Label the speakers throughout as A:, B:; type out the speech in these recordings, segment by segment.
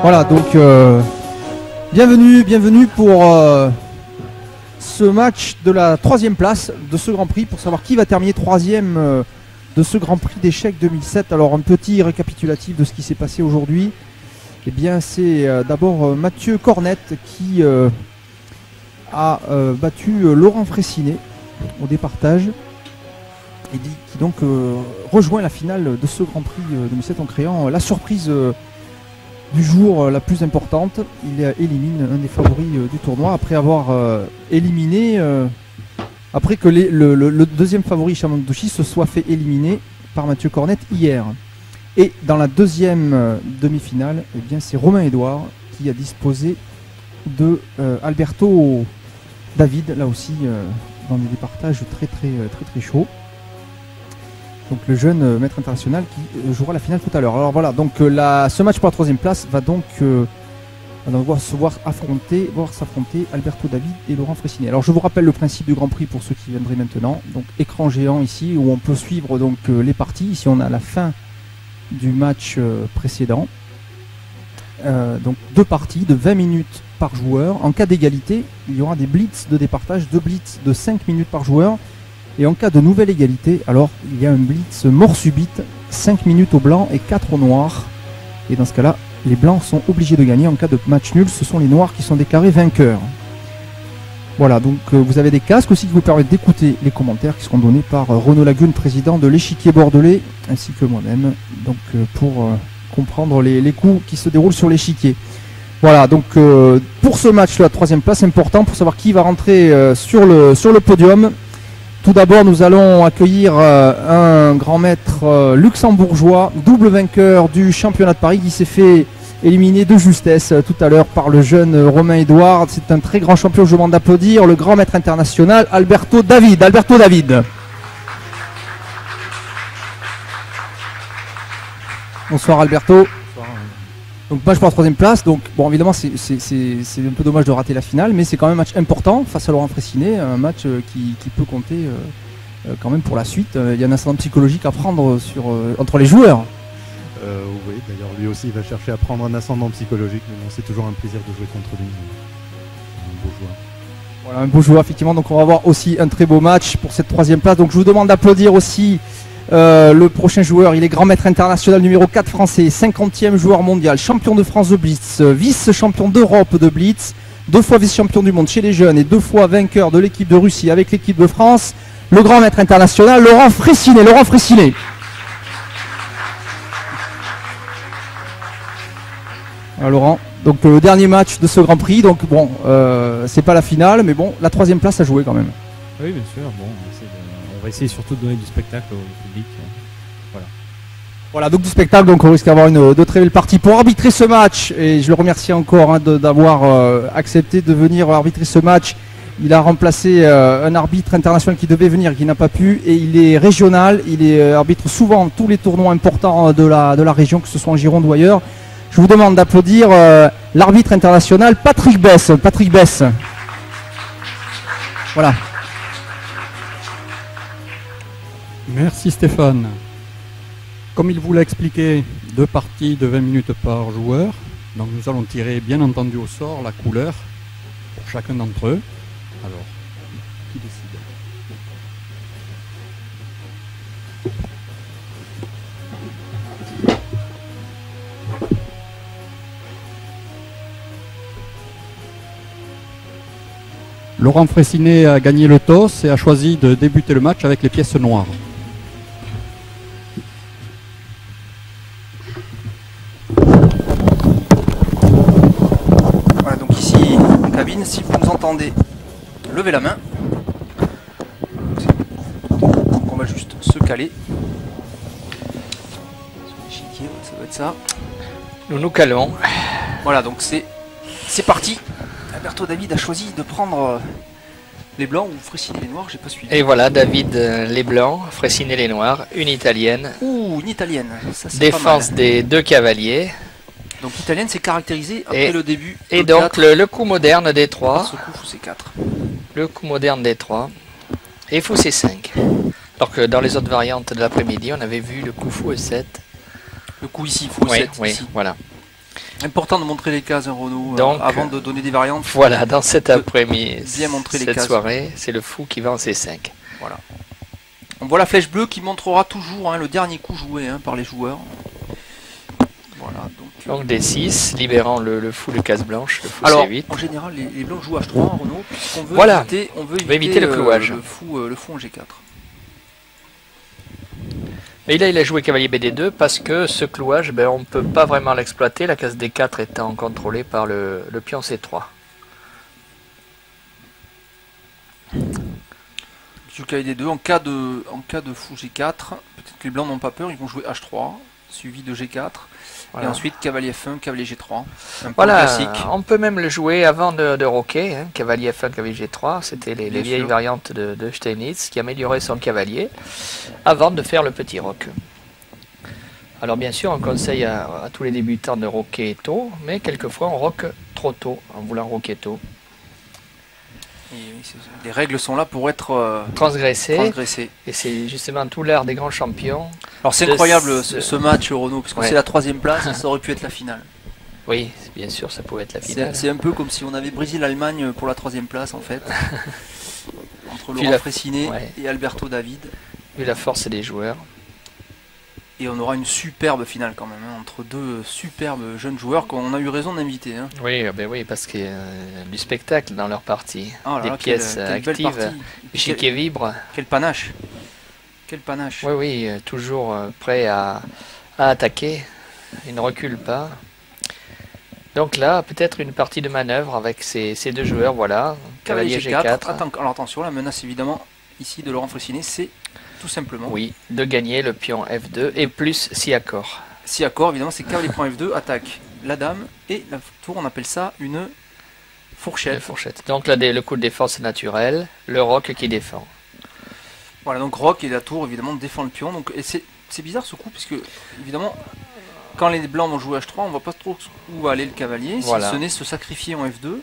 A: Voilà, donc bienvenue pour ce match de la 3e place de ce Grand Prix, pour savoir qui va terminer 3e de ce Grand Prix d'échecs 2007. Alors un petit récapitulatif de ce qui s'est passé aujourd'hui. Eh bien c'est d'abord Mathieu Cornette qui a battu Laurent Fraissinet au départage et qui donc rejoint la finale de ce Grand Prix 2007 en créant la surprise du jour la plus importante. Il élimine un des favoris du tournoi après avoir éliminé après que le deuxième favori Chamandoshi se soit fait éliminer par Mathieu Cornette hier. Et dans la deuxième demi-finale, eh bien c'est Romain Edouard qui a disposé de Alberto David, là aussi dans des départages très chaud. Donc le jeune maître international qui jouera la finale tout à l'heure. Alors voilà, donc ce match pour la 3e place va donc voir s'affronter Alberto David et Laurent Fraissinet. Alors je vous rappelle le principe du Grand Prix pour ceux qui viendraient maintenant. Donc écran géant ici où on peut suivre donc les parties. Ici on a la fin du match précédent. Donc 2 parties de 20 minutes par joueur. En cas d'égalité, il y aura des blitz de départage, 2 blitz de 5 minutes par joueur. Et en cas de nouvelle égalité, alors il y a un blitz mort subite, 5 minutes au blanc et 4 au noir. Et dans ce cas-là, les blancs sont obligés de gagner. En cas de match nul, ce sont les noirs qui sont déclarés vainqueurs. Voilà, donc vous avez des casques aussi qui vous permettent d'écouter les commentaires qui seront donnés par Renaud Lagune, président de l'Échiquier Bordelais, ainsi que moi-même, donc pour comprendre les coups qui se déroulent sur l'échiquier. Voilà, donc pour ce match, la 3e place, important pour savoir qui va rentrer sur le podium. Tout d'abord, nous allons accueillir un grand maître luxembourgeois, double vainqueur du championnat de Paris, qui s'est fait éliminer de justesse tout à l'heure par le jeune Romain Edouard. C'est un très grand champion, je vous demande d'applaudir le grand maître international Alberto David. Alberto David. Bonsoir Alberto. Donc match pour la 3e place, donc bon évidemment c'est un peu dommage de rater la finale, mais c'est quand même un match important face à Laurent Fraissinet, un match qui peut compter quand même pour la suite. Il y a un ascendant psychologique à prendre entre les joueurs.
B: Oui, d'ailleurs lui aussi il va chercher à prendre un ascendant psychologique, mais bon, c'est toujours un plaisir de jouer contre lui. Un beau joueur.
A: Voilà, un beau joueur effectivement, donc on va avoir aussi un très beau match pour cette 3e place. Donc je vous demande d'applaudir aussi le prochain joueur. Il est grand maître international numéro 4 français, 50e joueur mondial, champion de France de Blitz, vice-champion d'Europe de Blitz, 2 fois vice-champion du monde chez les jeunes et 2 fois vainqueur de l'équipe de Russie avec l'équipe de France, le grand maître international Laurent Fraissinet. Laurent Fraissinet. Alors, Laurent, donc le dernier match de ce Grand Prix, donc bon, c'est pas la finale, mais bon, la 3e place à jouer quand même.
C: Oui, bien sûr. Bon, on va essayer surtout de donner du spectacle au public. Voilà.
A: Voilà, donc du spectacle, donc on risque d'avoir de très belles parties. Pour arbitrer ce match, et je le remercie encore d'avoir accepté de venir arbitrer ce match, il a remplacé un arbitre international qui devait venir, qui n'a pas pu, et il est régional, arbitre souvent tous les tournois importants de la région, que ce soit en Gironde ou ailleurs. Je vous demande d'applaudir l'arbitre international Patrick Bess. Patrick Bess. Voilà.
D: Merci Stéphane. Comme il vous l'a expliqué, 2 parties de 20 minutes par joueur. Donc nous allons tirer bien entendu au sort la couleur pour chacun d'entre eux. Alors, qui décide? Laurent Fraissinet a gagné le toss et a choisi de débuter le match avec les pièces noires.
A: Voilà, donc ici en cabine, si vous nous entendez, levez la main. Donc on va juste se caler. L'échiquier, ça doit être ça.
E: Nous nous calons.
A: Voilà, donc c'est parti. Alberto David a choisi de prendre les blancs ou Fraissinet les noirs, j'ai pas suivi.
E: Et voilà, David les blancs, Fraissinet les noirs, une italienne.
A: Ouh, une italienne. Ça,
E: défense des 2 cavaliers.
A: Donc l'italienne c'est caractérisé après le début.
E: Et donc le coup moderne des 3.
A: Ce coup fou c'est 4.
E: Le coup moderne des 3. Et fou c'est 5. Alors que dans les autres variantes de l'après-midi, on avait vu le coup fou et 7.
A: Le coup ici, fou 7.
E: Oui,
A: ici.
E: voilà.
A: Important de montrer les cases, hein, Renaud,
E: Donc,
A: avant de donner des variantes.
E: Voilà, dans cet après-midi,
A: bien montrer les
E: cette
A: cases.
E: soirée, c'est le fou qui va en C5.
A: Voilà. On voit la flèche bleue qui montrera toujours le dernier coup joué par les joueurs. Voilà,
E: Donc D6, libérant le fou de case blanche, le fou
A: alors,
E: C8.
A: en général, les blancs jouent H3, Renaud, puisqu'on veut
E: Voilà.
A: on veut
E: éviter le clouage.
A: le fou en G4.
E: Et là, il a joué cavalier BD2 parce que ce clouage, on ne peut pas vraiment l'exploiter, la case D4 étant contrôlée par le pion C3.
A: Joue cavalier D2, en cas de fou G4, peut-être que les blancs n'ont pas peur, ils vont jouer H3, suivi de G4,
E: Voilà.
A: et ensuite cavalier F1, cavalier G3. Un plan
E: Voilà,
A: classique.
E: on peut même le jouer avant de roquer, cavalier F1, cavalier G3, c'était les
A: Bien
E: vieilles
A: sûr.
E: variantes de Steinitz qui amélioraient son cavalier avant de faire le petit roc. Alors bien sûr, on conseille à tous les débutants de roquer tôt, mais quelquefois on roque trop tôt, en voulant roquer tôt.
A: Et les règles sont là pour être
E: Transgressé,
A: transgressées.
E: et c'est justement tout l'art des grands champions.
A: Alors c'est
E: de
A: incroyable
E: ce-
A: ce match, Renaud, parce que
E: Ouais.
A: c'est la 3ème place et ça aurait pu être la finale.
E: Oui, bien sûr, ça pouvait être la finale.
A: C'est un peu comme si on avait brisé l'Allemagne pour la 3ème place en fait. Entre
E: Puis
A: Laurent
E: la-
A: Fressinet
E: ouais.
A: et Alberto David.
E: Vu la force des joueurs.
A: Et on aura une superbe finale quand même, entre deux superbes jeunes joueurs qu'on a eu raison d'inviter.
E: Oui, oui, parce qu'il y a du spectacle dans leur partie.
A: Oh là
E: Des
A: là,
E: pièces
A: quelle belle
E: actives,
A: partie.
E: chic et vibre.
A: Quel panache. Quel panache.
E: Oui, toujours prêt à attaquer. Il ne recule pas. Donc là, peut-être une partie de manœuvre avec ces deux joueurs, voilà.
A: Cavalier
E: Cavalier
A: G4.
E: G4.
A: Alors attention, la menace évidemment ici de Laurent Fressinet, c'est tout simplement.
E: Oui, de gagner le pion F2 et plus si accord.
A: Si accord, évidemment, c'est cavalier prend F2, attaque la dame et la tour, on appelle ça une
E: La
A: fourchette.
E: fourchette. Donc là, le coup de défense naturel, le roc qui défend.
A: Voilà, donc roc et la tour évidemment défend le pion. Donc, et c'est bizarre ce coup, puisque évidemment, quand les blancs vont jouer H3, on voit pas trop où va aller le cavalier,
E: Voilà.
A: si ce n'est se sacrifier en F2.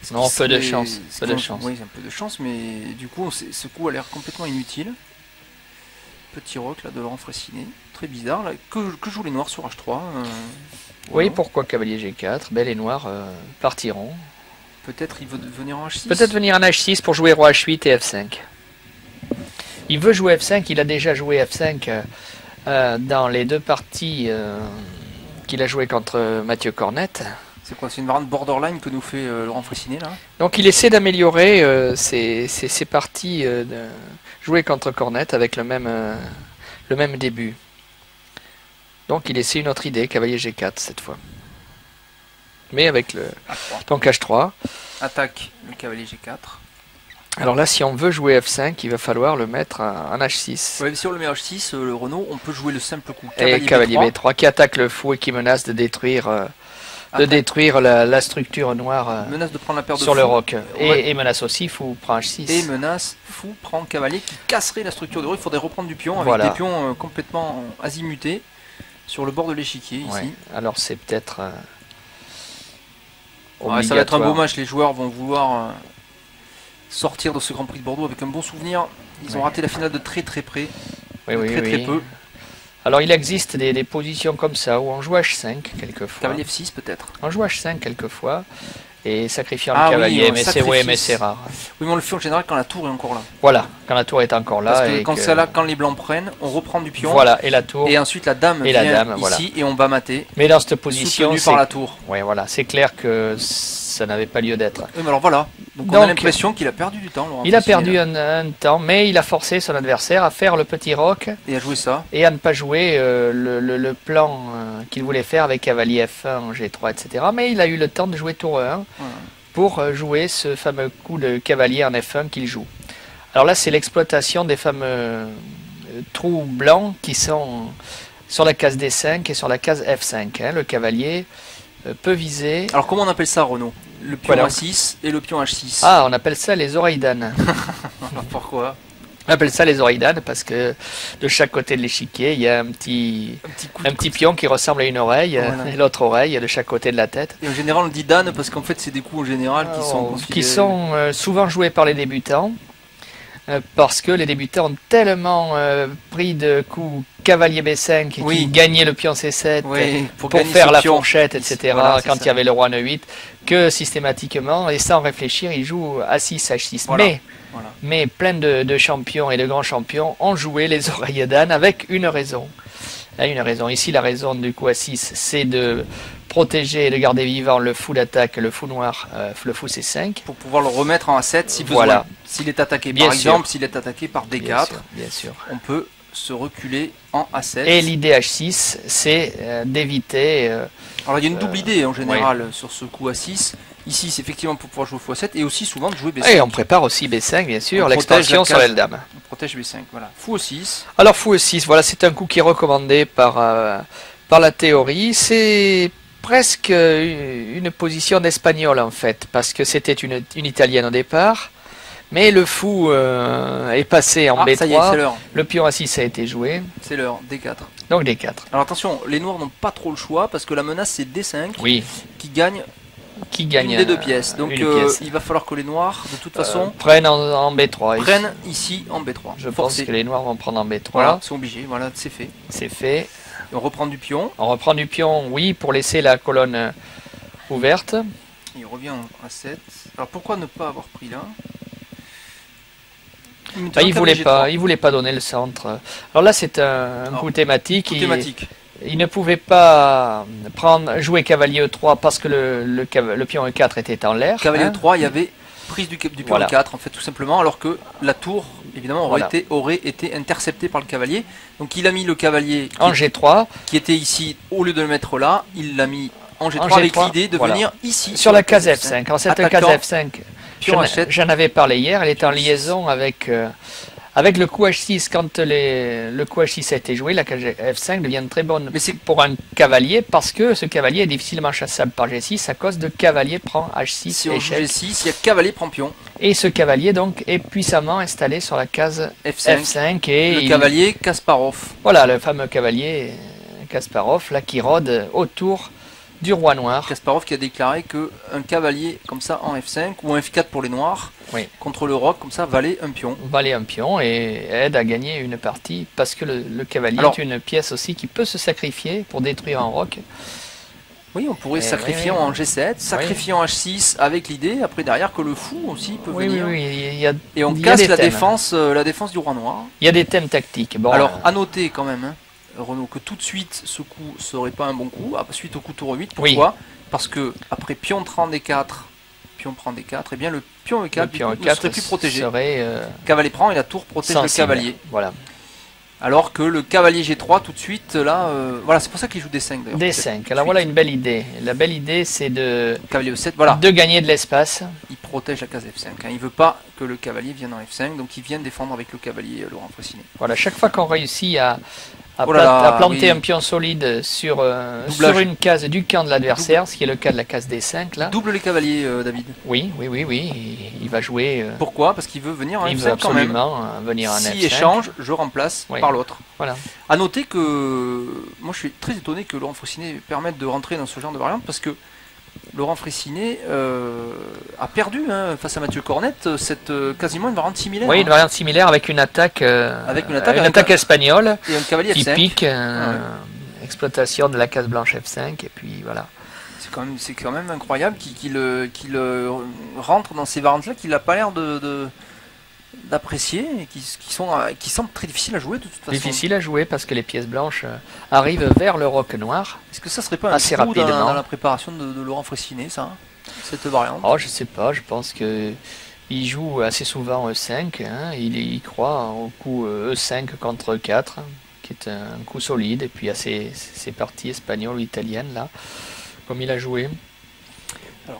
A: Ce
E: Non,
A: qui
E: peu de
A: serait-
E: chance,
A: ce
E: peu
A: qui-
E: de chance.
A: Oui, un peu de chance, mais du coup, ce coup a l'air complètement inutile. Petit roc là de Laurent Fressinet, très bizarre. Là. Que jouent les noirs sur H3
E: Oui,
A: voilà.
E: pourquoi cavalier G4 Les noirs partiront.
A: Peut-être il veut venir en H6.
E: Peut-être venir en H6 pour jouer roi H8 et F5. Il veut jouer F5, il a déjà joué F5 dans les deux parties qu'il a joué contre Mathieu Cornette.
A: C'est quoi? C'est une variante borderline que nous fait Laurent Fressinet là.
E: Donc il essaie d'améliorer ses parties de jouer contre Cornette avec le même début. Donc il essaie une autre idée, cavalier G4 cette fois. Mais avec le
A: H3.
E: donc H3.
A: Attaque le cavalier G4.
E: Alors là, si on veut jouer F5, il va falloir le mettre en H6.
A: Ouais, si on le met H6, le Renault, on peut jouer le simple coup
E: Et cavalier B3 qui attaque le fou et qui menace de détruire, la structure noire
A: Menace de prendre la paire de
E: sur le
A: fou.
E: roc.
A: Ouais.
E: Et menace aussi, fou prend H6.
A: Et menace fou prend cavalier qui casserait la structure de roue. Il faudrait reprendre du pion avec
E: Voilà.
A: des pions complètement azimutés sur le bord de l'échiquier
E: Ouais.
A: ici.
E: Alors c'est peut-être
A: Ouais, ça va être un beau
E: obligatoire.
A: match. Les joueurs vont vouloir sortir de ce Grand Prix de Bordeaux avec un bon souvenir. Ils ont
E: Ouais.
A: raté la finale de très très près.
E: Oui, oui,
A: très
E: oui.
A: peu.
E: Alors il existe des positions comme ça où on joue H5 quelquefois.
A: Cavalier F6 peut-être.
E: On joue H5 quelquefois et sacrifiant
A: Ah
E: le
A: oui,
E: cavalier,
A: on
E: mais
A: sacrifie.
E: c'est rare.
A: Oui, mais on le fait en général quand la tour est encore là.
E: Voilà, quand la tour est encore là.
A: Parce que
E: et
A: quand
E: que-
A: c'est là, quand les blancs prennent, on reprend du pion.
E: Voilà, et la tour.
A: Et ensuite la dame
E: Et la
A: vient
E: dame,
A: ici
E: voilà.
A: et on bat mater.
E: Mais dans cette position,
A: Soutenu
E: c'est
A: par la tour.
E: ouais, voilà, c'est clair que ça n'avait pas lieu d'être.
A: Oui, mais alors voilà. Donc on a
E: Donc,
A: l'impression qu'il a perdu du temps. Laurent
E: Il a
A: Fressinet,
E: perdu un temps, mais il a forcé son adversaire à faire le petit roc
A: là, et a joué ça.
E: et à ne pas jouer le plan qu'il voulait faire avec cavalier F1, G3, etc. Mais il a eu le temps de jouer tour 1
A: Voilà.
E: pour jouer ce fameux coup de cavalier en F1 qu'il joue. Alors là, c'est l'exploitation des fameux trous blancs qui sont sur la case D5 et sur la case F5. Hein. Le cavalier peut viser...
A: Alors comment on appelle ça, Renaud? Le pion
E: Voilà.
A: A6 et le pion H6.
E: Ah, on appelle ça les oreilles d'âne.
A: Alors, pourquoi?
E: On appelle ça les oreilles d'âne parce que de chaque côté de l'échiquier, il y a un petit pion qui ressemble à une oreille
A: Voilà.
E: et l'autre oreille de chaque côté de la tête.
A: Et en général on dit Dan parce qu'en fait c'est des coups en général qui sont
E: Qui sont souvent joués par les débutants. parce que les débutants ont tellement pris de coups cavalier B5 qui gagnait le pion C7 pour faire la fourchette, etc. Voilà, quand il y avait le roi N8, que systématiquement, et sans réfléchir, ils jouent A6, H6. Voilà. Mais plein de champions et de grands champions ont joué les oreilles d'âne avec une raison. Ici, la raison du coup A6, c'est de protéger et de garder vivant le fou d'attaque, le fou noir, le fou C5.
F: Pour pouvoir le remettre en A7 si besoin. Voilà. S'il est attaqué par exemple, s'il est attaqué par D4,
E: bien sûr.
F: On peut se reculer en A7.
E: Et l'idée H6, c'est d'éviter...
F: Alors il y a une double idée en général sur ce coup A6. Ici, c'est effectivement pour pouvoir jouer fou A7 et aussi souvent de jouer B5.
E: Et on prépare aussi B5, bien sûr, l'extension sur l'aile dame.
F: On protège B5, voilà. Fou E6.
E: Alors fou E6, voilà, c'est un coup qui est recommandé par la théorie. C'est presque une position d'espagnol en fait, parce que c'était une italienne au départ. Mais le fou est passé en B3.
F: Ça y est, c'est l'heure.
E: Le pion A6 a été joué.
F: C'est l'heure, D4.
E: Donc D4.
F: Alors attention, les noirs n'ont pas trop le choix parce que la menace c'est D5 qui gagne
E: une
F: des deux pièces. Donc il va falloir que les noirs, de toute façon,
E: prennent en B3.
F: Prennent ici en B3.
E: Je pense que les noirs vont prendre en B3.
F: Voilà, ils sont obligés. Voilà, c'est fait.
E: C'est fait.
F: Et on reprend du pion.
E: On reprend du pion, oui, pour laisser la colonne ouverte.
F: Il revient à 7. Alors pourquoi ne pas avoir pris là?
E: Il voulait pas donner le centre. Alors là, c'est un coup thématique. Il ne pouvait pas jouer cavalier E3 parce que le pion E4 était en l'air.
F: Cavalier E3, il y avait prise du pion E4 en fait, tout simplement, alors que la tour évidemment aurait été interceptée par le cavalier. Donc il a mis le cavalier
E: en G3
F: qui était ici, au lieu de le mettre là, il l'a mis en G3 avec l'idée de venir ici
E: sur la case F5. Alors cette case F5, j'en avais parlé hier, elle est en liaison avec le coup H6. Quand le coup H6 a été joué, la case F5 devient très bonne pour un cavalier parce que ce cavalier est difficilement chassable par G6 à cause de cavalier prend H6.
F: Si on joue G6, il y a cavalier prend pion.
E: Et ce cavalier donc est puissamment installé sur la case F5 et
F: le cavalier Kasparov.
E: Voilà, le fameux cavalier Kasparov là qui rôde autour du roi noir.
F: Kasparov qui a déclaré que un cavalier comme ça en F5 ou en F4 pour les noirs contre le roc comme ça valait un pion.
E: Valait un pion et aide à gagner une partie parce que le cavalier est une pièce aussi qui peut se sacrifier pour détruire un roc.
F: Oui, on pourrait sacrifier en G7, sacrifier en H6 avec l'idée après derrière que le fou aussi peut venir. Et on casse la défense du roi noir.
E: Il y a des thèmes tactiques. Bon,
F: alors à noter quand même. Renaud, que tout de suite ce coup serait pas un bon coup suite au coup tour 8. Pourquoi? Parce que après pion prend D4, et bien le pion E4 ne serait plus protégé. Cavalier prend et la tour protège le cavalier.
E: Voilà.
F: Alors que le cavalier G3 tout de suite là, voilà, c'est pour ça qu'il joue D5 d'ailleurs.
E: D5. Alors voilà une belle idée. La belle idée c'est de
F: cavalier E7, voilà,
E: de gagner de l'espace.
F: Il protège la case F5. Il veut pas que le cavalier vienne en F5, donc il vient défendre avec le cavalier Laurent Fressinet.
E: Voilà, chaque fois qu'on réussit à planter un pion solide sur une case du camp de l'adversaire, ce qui est le cas de la case D5 là.
F: Double les cavaliers, David.
E: Oui, il va jouer.
F: Pourquoi? Parce qu'il veut venir en F5
E: veut absolument
F: quand même.
E: venir en F5.
F: Si échange, je remplace par l'autre.
E: Voilà.
F: À noter que moi je suis très étonné que Laurent Fressinet permette de rentrer dans ce genre de variante parce que Laurent Fressinet a perdu face à Mathieu Cornette quasiment une variante similaire.
E: Oui, une variante similaire avec une attaque, espagnole
F: et un cavalier
E: qui
F: F5.
E: Pique, exploitation de la case blanche F5 et puis voilà.
F: C'est quand même incroyable qu'il rentre dans ces variantes là qu'il n'a pas l'air d'apprécier et qui semblent très difficiles à jouer de toute façon.
E: Difficile à jouer parce que les pièces blanches arrivent vers le roc noir.
F: Est-ce que ça serait pas un
E: assez
F: trou
E: rapidement
F: dans la préparation de Laurent Fressinet, ça, cette variante?
E: Oh, je sais pas, je pense que il joue assez souvent E5, il croit au coup E5 contre E4, qui est un coup solide, et puis à ces parties espagnoles ou italiennes là, comme il a joué.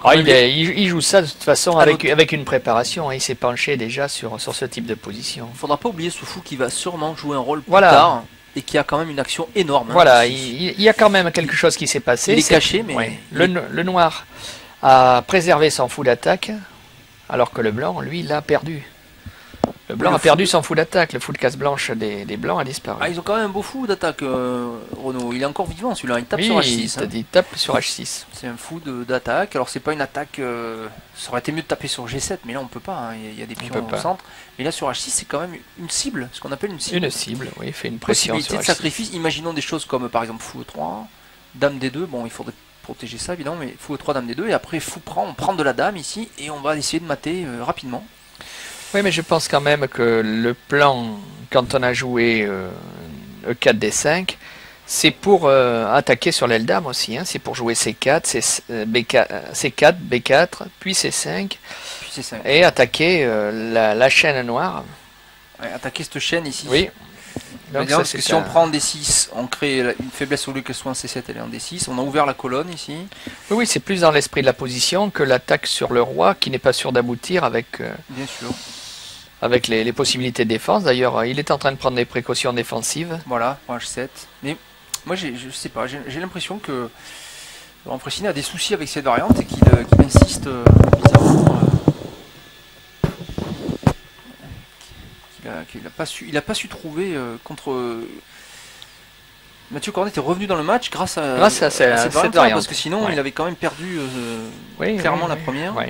E: Alors, il joue ça de toute façon avec une préparation, il s'est penché déjà sur ce type de position.
F: Il ne faudra pas oublier ce fou qui va sûrement jouer un rôle plus tard et qui a quand même une action énorme.
E: Voilà, il y a quand même quelque chose qui s'est passé.
F: Il est caché, mais...
E: Le noir a préservé son fou d'attaque, alors que le blanc, lui, l'a perdu. Le blanc a perdu son fou d'attaque, le fou de casse blanche des blancs a disparu.
F: Ah, ils ont quand même un beau fou d'attaque, Renault. Il est encore vivant celui-là, il tape
E: oui,
F: sur H6.
E: Il tape sur H6.
F: C'est un fou d'attaque. Alors, c'est pas une attaque. Ça aurait été mieux de taper sur G7, mais là on peut pas. Hein. Il y a des pions au centre. Mais là sur H6, c'est quand même une cible, ce qu'on appelle une cible.
E: Une cible, oui, il fait une pression
F: possibilité
E: sur
F: de
E: H6.
F: sacrifice. Imaginons des choses comme par exemple fou E3, dame D2. Bon, il faudrait protéger ça évidemment, mais fou E3, dame D2. Et après, fou prend, on prend de la dame ici et on va essayer de mater rapidement.
E: Oui, mais je pense quand même que le plan, quand on a joué E4, D5, c'est pour attaquer sur l'aile dame aussi. Hein. C'est pour jouer C4, C4, B4, puis C5, et attaquer la chaîne noire.
F: Ouais, attaquer cette chaîne ici.
E: Oui.
F: Donc ça, parce que si on prend D6, on crée une faiblesse au lieu qu'elle soit en C7, elle est en D6. On a ouvert la colonne ici.
E: Oui, oui, c'est plus dans l'esprit de la position que l'attaque sur le roi, qui n'est pas sûr d'aboutir avec...
F: Bien sûr.
E: Avec les possibilités de défense. D'ailleurs, il est en train de prendre des précautions défensives.
F: Voilà, pour H7. Mais moi, je sais pas, j'ai l'impression que Laurent Fressinet a des soucis avec cette variante et qu'il insiste bizarrement. Il a pas su trouver contre... Mathieu Cornet est revenu dans le match grâce à cette variante, parce que sinon, il avait quand même perdu clairement la première.
E: Oui.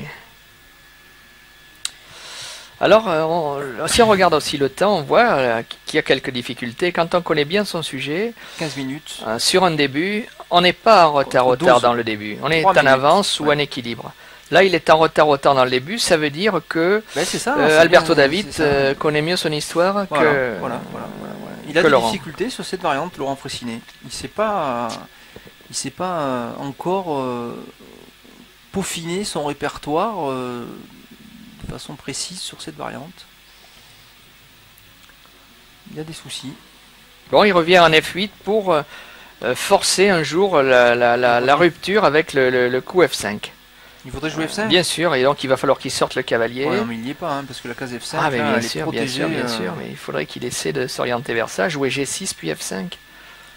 E: Alors, si on regarde aussi le temps, on voit qu'il y a quelques difficultés. Quand on connaît bien son sujet,
F: 15 minutes.
E: Sur un début, on n'est pas en retard dans le début. On est en avance ou en équilibre. Là, il est en retard dans le début. Ça veut dire que Alberto David connaît mieux son histoire que
F: voilà. Il a des difficultés sur cette variante, Laurent Fressinet. Il ne sait pas encore peaufiner son répertoire de façon précise sur cette variante. Il y a des soucis.
E: Bon, il revient en F8 pour forcer un jour la rupture avec le coup F5.
F: Il faudrait jouer F5 ?
E: Bien sûr, et donc il va falloir qu'il sorte le cavalier.
F: Ouais, non, mais il n'y est pas, hein, parce que la case F5,
E: mais
F: là, elle est protégée.
E: Bien sûr, mais il faudrait qu'il essaie de s'orienter vers ça, jouer G6 puis F5.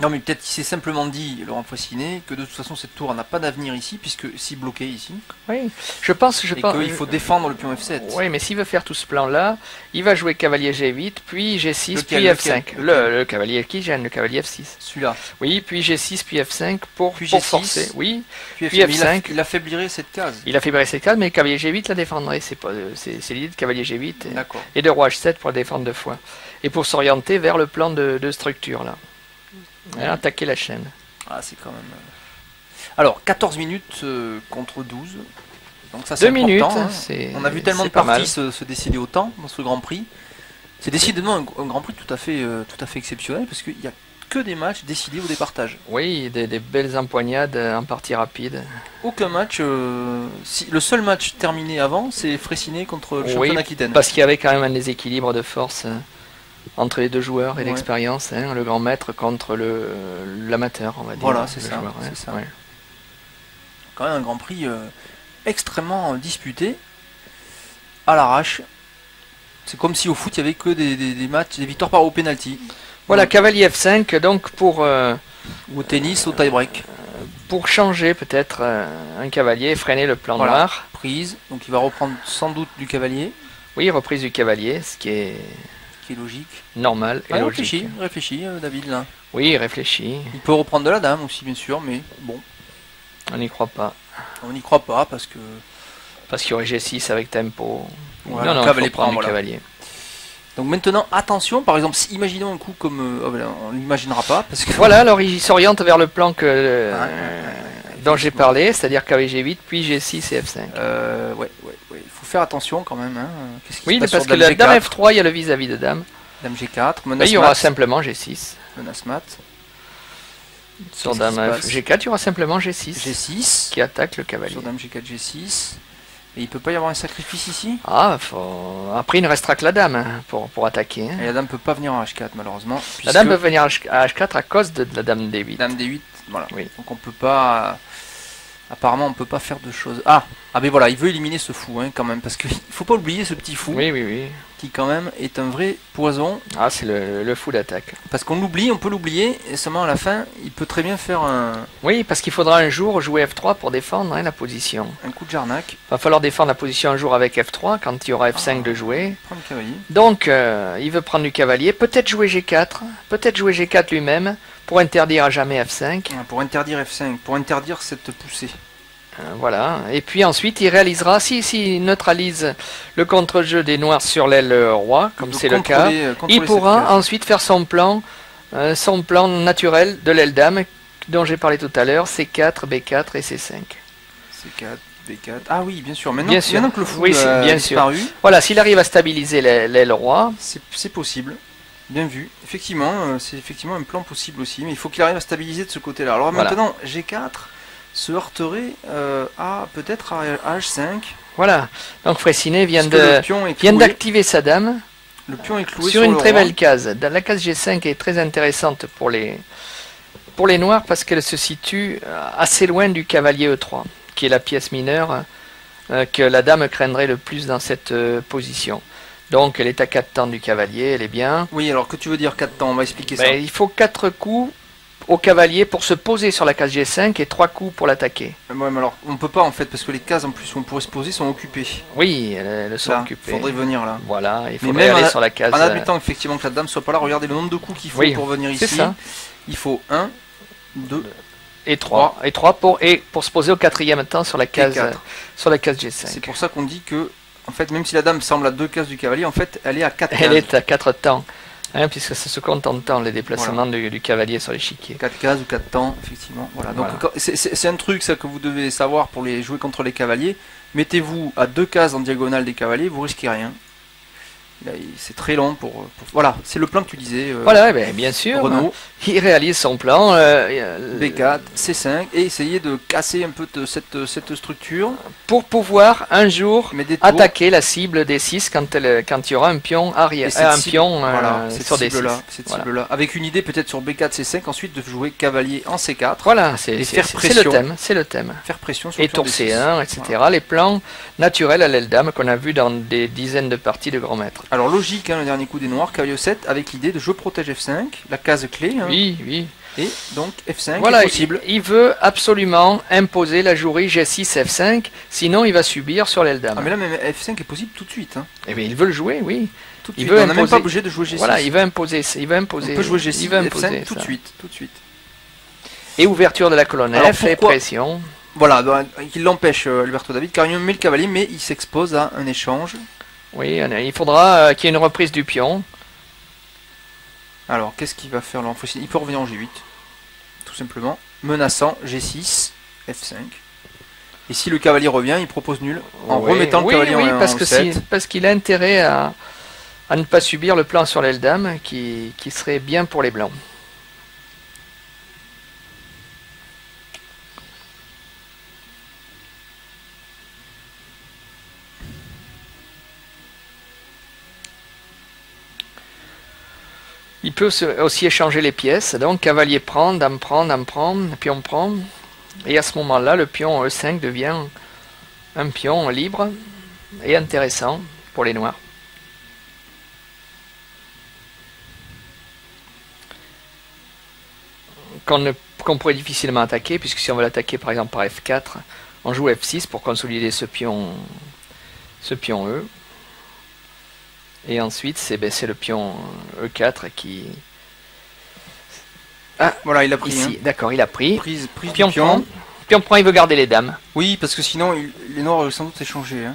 F: Non, mais peut-être qu'il s'est simplement dit, Laurent Fressinet, que de toute façon cette tour n'a pas d'avenir ici, puisque si bloqué ici.
E: Oui, je pense.
F: Qu'il faut défendre le pion F7.
E: Oui, mais s'il veut faire tout ce plan-là, il va jouer cavalier G8, puis G6, puis F5. Le cavalier qui gêne, le cavalier F6.
F: Celui-là.
E: Oui, puis G6, puis F5 pour forcer. Oui,
F: puis F5. Il affaiblirait cette case.
E: Il affaiblirait cette case, mais le cavalier G8 la défendrait. C'est l'idée de cavalier G8 et de roi H7 pour la défendre deux fois. Et pour s'orienter vers le plan de structure, là. Et attaquer la chaîne.
F: Ah, c'est quand même... Alors, 14 minutes contre 12. Donc ça, c'est
E: 2 minutes.
F: Hein. On a vu tellement de parties se décider autant dans ce Grand Prix. C'est décidément un Grand Prix tout à fait exceptionnel, parce qu'il n'y a que des matchs décidés ou des partages.
E: Oui, des belles empoignades en partie rapide.
F: Aucun match... le seul match terminé avant, c'est Fressinet contre le champion d'Aquitaine.
E: Parce qu'il y avait quand même un déséquilibre de force... entre les deux joueurs et l'expérience, hein, le grand maître contre l'amateur, on va dire.
F: Voilà, c'est ça. Ouais. Quand même un Grand Prix extrêmement disputé, à l'arrache. C'est comme si au foot il n'y avait que des matchs, des victoires au penalty.
E: Voilà, cavalier F5, donc pour...
F: ou au tennis, au tie-break.
E: Pour changer peut-être un cavalier, freiner le plan noir.
F: Prise, donc il va reprendre sans doute du cavalier.
E: Oui, reprise du cavalier, ce qui est
F: logique.
E: Normal et logique.
F: Réfléchis, David, là.
E: Oui, il réfléchit.
F: Il peut reprendre de la dame aussi, bien sûr, mais bon.
E: On n'y croit pas.
F: On n'y croit pas parce que...
E: Parce qu'il y aurait G6 avec tempo.
F: Ouais, non, il faut prendre du cavalier. Donc maintenant, attention, par exemple, si, imaginons un coup comme... on ne l'imaginera pas, parce que...
E: Voilà, alors il s'oriente vers le plan dont j'ai parlé, c'est-à-dire cavalier G8, puis G6 et F5.
F: Ouais. Il faut faire attention quand même. Hein.
E: Oui, parce que la dame F3, il y a le vis-à-vis de dame.
F: Dame G4, menace
E: mat. Il y aura simplement G6.
F: Menace mat.
E: Sur dame G4, il y aura simplement G6.
F: G6.
E: Qui attaque le cavalier.
F: Sur dame G4, G6. Et il peut pas y avoir un sacrifice ici?
E: Après, il ne restera que la dame hein, pour attaquer. Hein.
F: Et la dame peut pas venir en H4, malheureusement.
E: La dame peut venir à H4 à cause de la dame D8.
F: Dame D8, voilà.
E: Oui.
F: Donc on peut pas... Apparemment, on peut pas faire de choses. Ah, mais voilà, il veut éliminer ce fou, hein, quand même, parce qu'il faut pas oublier ce petit fou.
E: Oui, oui, oui.
F: Qui, quand même, est un vrai poison.
E: Ah, c'est le fou d'attaque.
F: Parce qu'on l'oublie, on peut l'oublier, et seulement à la fin, il peut très bien faire un...
E: Oui, parce qu'il faudra un jour jouer F3 pour défendre la position.
F: Un coup de jarnac.
E: Il va falloir défendre la position un jour avec F3, quand il y aura F5 de jouer.
F: Prendre le cavalier.
E: Donc, il veut prendre du cavalier, peut-être jouer G4, peut-être jouer G4 lui-même, pour interdire à jamais F5.
F: Pour interdire F5, pour interdire cette poussée.
E: Voilà, et puis ensuite il réalisera, s'il neutralise le contre-jeu des noirs sur l'aile roi, comme c'est le cas, il pourra ensuite faire son plan naturel de l'aile dame, dont j'ai parlé tout à l'heure, C4, B4 et C5.
F: C4, B4, ah oui, bien sûr, maintenant que le fou
E: a disparu. Voilà, s'il arrive à stabiliser l'aile roi.
F: C'est possible. Bien vu, effectivement, c'est effectivement un plan possible aussi, mais il faut qu'il arrive à stabiliser de ce côté-là. Alors voilà. Maintenant, G4 se heurterait peut-être à H5.
E: Voilà, donc Freycinet vient d'activer sa dame.
F: Le pion est cloué
E: sur une très belle case. La case G5 est très intéressante pour les noirs parce qu'elle se situe assez loin du cavalier E3, qui est la pièce mineure que la dame craindrait le plus dans cette position. Donc elle est à 4 temps du cavalier, elle est bien.
F: Oui, alors que tu veux dire 4 temps, on va expliquer ça.
E: Il faut 4 coups au cavalier pour se poser sur la case G5 et 3 coups pour l'attaquer.
F: Ouais, mais alors on peut pas en fait parce que les cases en plus où on pourrait se poser sont occupées.
E: Oui, elles sont occupées.
F: Il faudrait venir là.
E: Voilà, il faudrait aller sur la case.
F: En admettant effectivement que la dame soit pas là, regardez le nombre de coups qu'il faut pour venir ici.
E: Ça.
F: Il faut 1, 2
E: et 3. Et 3 pour se poser au 4e temps sur la case G5.
F: C'est pour ça qu'on dit que en fait même si la dame semble à 2 cases du cavalier, en fait elle est à 4 cases.
E: Elle est à 4 temps. Hein, puisque ça se compte en temps, les déplacements du cavalier sur l'échiquier.
F: 4 cases ou 4 temps, effectivement. Voilà. Donc c'est un truc ça que vous devez savoir pour les jouer contre les cavaliers. Mettez-vous à 2 cases en diagonale des cavaliers, vous risquez rien. C'est très long pour... Voilà, c'est le plan que tu disais.
E: Voilà, bien sûr.
F: Renaud.
E: Il réalise son plan.
F: B4, C5, et essayer de casser un peu cette structure.
E: Pour pouvoir un jour attaquer la cible des 6 quand il y aura un pion arrière, sur des 6.
F: Cette cible-là. Avec une idée peut-être sur B4, C5, ensuite de jouer cavalier en C4.
E: Voilà, c'est le thème.
F: Faire pression sur
E: et tour C1, etc. Voilà. Les plans naturels à l'aile dame qu'on a vu dans des dizaines de parties de grands maîtres.
F: Alors logique, le dernier coup des noirs, cavalier 7 avec l'idée de je protège F5, la case clé.
E: Oui.
F: Et donc F5
E: voilà,
F: est possible.
E: Il veut absolument imposer la jouerie G6, F5, sinon il va subir sur l'aile dame.
F: Ah mais là même F5 est possible tout de suite.
E: Eh bien il veut le jouer, oui.
F: Tout de suite. On n'a même pas bougé de jouer G6.
E: Voilà, il veut imposer. On
F: peut jouer G6, F5 tout de suite.
E: Et ouverture de la colonne F et pression.
F: Voilà, donc, il l'empêche Alberto David car il met le cavalier mais il s'expose à un échange.
E: Oui, il faudra qu'il y ait une reprise du pion.
F: Alors, qu'est-ce qu'il va faire là? Il peut revenir en G8, tout simplement. Menaçant, G6, F5. Et si le cavalier revient, il propose nul, en remettant le cavalier en E7.
E: Parce qu'il a intérêt à ne pas subir le plan sur l'aile dame, qui serait bien pour les blancs. Il peut aussi échanger les pièces, donc cavalier prend, dame prend, pion prend, et à ce moment-là, le pion E5 devient un pion libre et intéressant pour les noirs. Qu'on pourrait difficilement attaquer, puisque si on veut l'attaquer par exemple par F4, on joue F6 pour consolider ce pion E. Et ensuite, c'est le pion E4 qui...
F: Ah, voilà, il a pris.
E: Ici, d'accord, il a pris.
F: Prise
E: pion prend. Pion prend, il veut garder les dames.
F: Oui, parce que sinon, les noirs auraient sans doute échangé.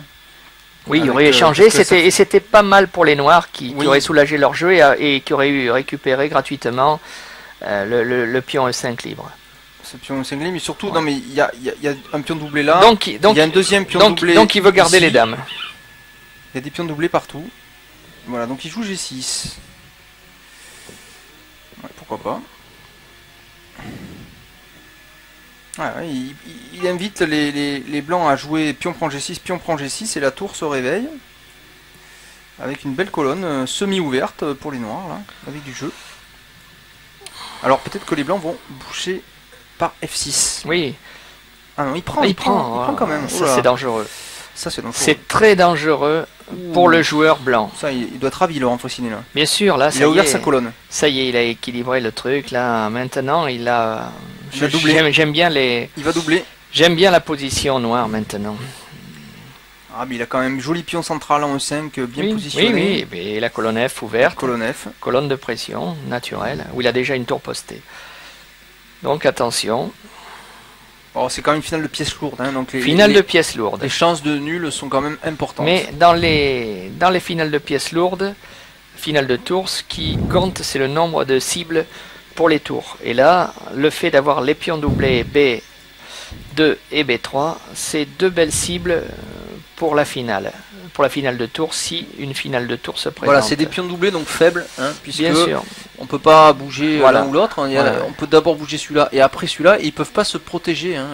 E: Oui, ils auraient échangé, et c'était pas mal pour les noirs qui auraient soulagé leur jeu et qui auraient récupéré gratuitement le pion E5 libre.
F: Ce pion E5 libre, mais surtout, non mais il y a un pion doublé là, il y a un deuxième pion doublé.
E: Donc il veut garder ici. Les dames.
F: Il y a des pions doublés partout. Voilà, donc il joue G6. Ouais, pourquoi pas. Ouais, il invite les blancs à jouer pion prend G6, et la tour se réveille. Avec une belle colonne semi-ouverte pour les noirs, là, avec du jeu. Alors peut-être que les blancs vont boucher par F6.
E: Oui.
F: Ah non, il prend quand même.
E: Ça c'est dangereux.
F: Ça c'est dangereux.
E: C'est très dangereux pour le joueur blanc.
F: Ça, il doit être ravi, Laurent Faucini, là.
E: Bien sûr, là,
F: il a ouvert sa colonne.
E: Ça y est, il a équilibré le truc, là. Maintenant, il a
F: doublé.
E: J'aime bien les...
F: Il va doubler.
E: J'aime bien la position noire, maintenant.
F: Ah, mais il a quand même joli pion central en E5, bien positionné.
E: Oui, et la colonne F ouverte.
F: Colonne F.
E: Colonne de pression, naturelle, où il a déjà une tour postée. Donc, attention.
F: Oh, c'est quand même une finale de pièces lourdes. Hein, donc
E: finale de pièces lourdes.
F: Les chances de nul sont quand même importantes.
E: Mais dans les finales de pièces lourdes, finale de tours, ce qui compte, c'est le nombre de cibles pour les tours. Et là, le fait d'avoir les pions doublés B2 et B3, c'est deux belles cibles pour la finale. Pour la finale de tour, si une finale de tour se présente.
F: Voilà, c'est des pions doublés, donc faibles, hein, puisque
E: bien sûr.
F: On peut pas bouger l'un ou l'autre. On peut d'abord bouger celui-là et après celui-là, et ils peuvent pas se protéger. Hein,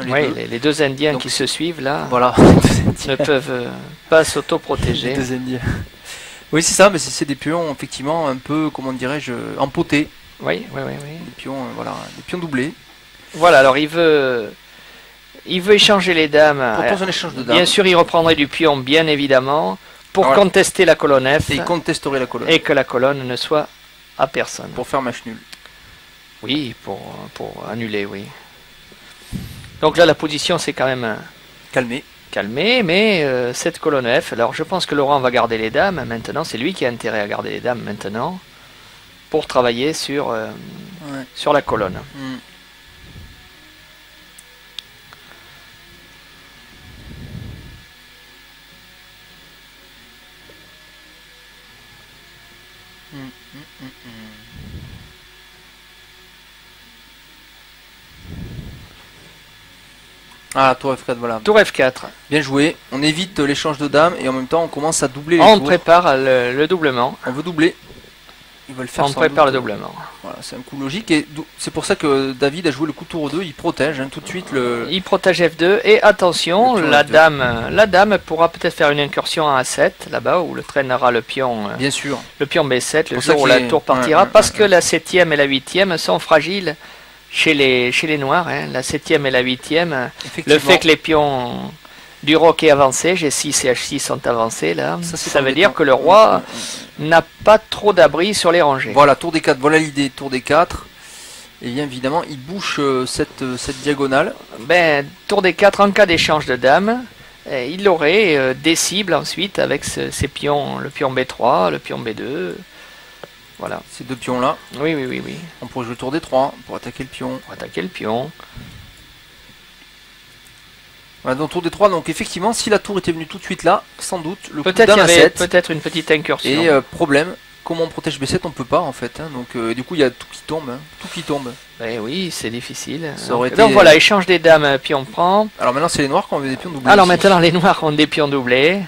E: les deux Indiens donc, qui se suivent là,
F: voilà,
E: ne peuvent pas s'auto-protéger.
F: Les deux Indiens. Oui, c'est ça, mais c'est des pions effectivement un peu, comment dirais-je, empotés.
E: Oui.
F: Des pions, voilà, des pions doublés.
E: Voilà, alors il veut échanger les dames.
F: Propose un échange de dames.
E: Bien sûr, il reprendrait du pion, bien évidemment, pour contester la colonne F.
F: Et il contesterait la colonne.
E: Et que la colonne ne soit à personne.
F: Pour faire match nul.
E: Oui, pour annuler, oui. Donc là, la position, c'est quand même... Calmé, mais cette colonne F, alors je pense que Laurent va garder les dames maintenant, c'est lui qui a intérêt à garder les dames maintenant, pour travailler sur la colonne.
F: Ah, tour F4, voilà.
E: Tour F4.
F: Bien joué. On évite l'échange de dames et en même temps on commence à doubler les
E: tours. On
F: prépare
E: le doublement.
F: On veut doubler. Ils veulent faire.
E: On prépare le doublement.
F: Voilà, c'est un coup logique et c'est pour ça que David a joué le coup tour 2. Il protège tout de suite le.
E: Il protège F2 et attention, la dame pourra peut-être faire une incursion à A7 là-bas où le traînera le pion.
F: Bien sûr.
E: Le pion B7 le jour où la tour partira parce que la 7e et la 8e sont fragiles. Chez les noirs, hein, la 7e et la 8e, le fait que les pions du roc est avancé, G6 et H6 sont avancés là, ça veut dire que le roi n'a pas trop d'abri sur les rangées.
F: Voilà, tour D4, voilà l'idée, tour D4. Et bien évidemment, il bouche cette diagonale.
E: Ben, tour D4, en cas d'échange de dames, il aurait des cibles ensuite avec ces pions, le pion B3, le pion B2. Voilà.
F: Ces deux pions là.
E: Oui.
F: On pourrait jouer tour D3 pour attaquer le pion. Voilà, donc tour D3, donc effectivement, si la tour était venue tout de suite là, sans doute, le coup
E: peut-être
F: dame à 7.
E: Peut-être une petite incursion.
F: Et problème, comment on protège B7, on peut pas en fait. Hein, donc du coup, il y a tout qui tombe. Hein, tout qui tombe.
E: Ben oui, c'est difficile.
F: Donc
E: voilà, échange des dames, pion prend.
F: Alors maintenant, c'est les noirs qui ont des pions doublés.
E: Alors maintenant, les noirs ont des pions doublés.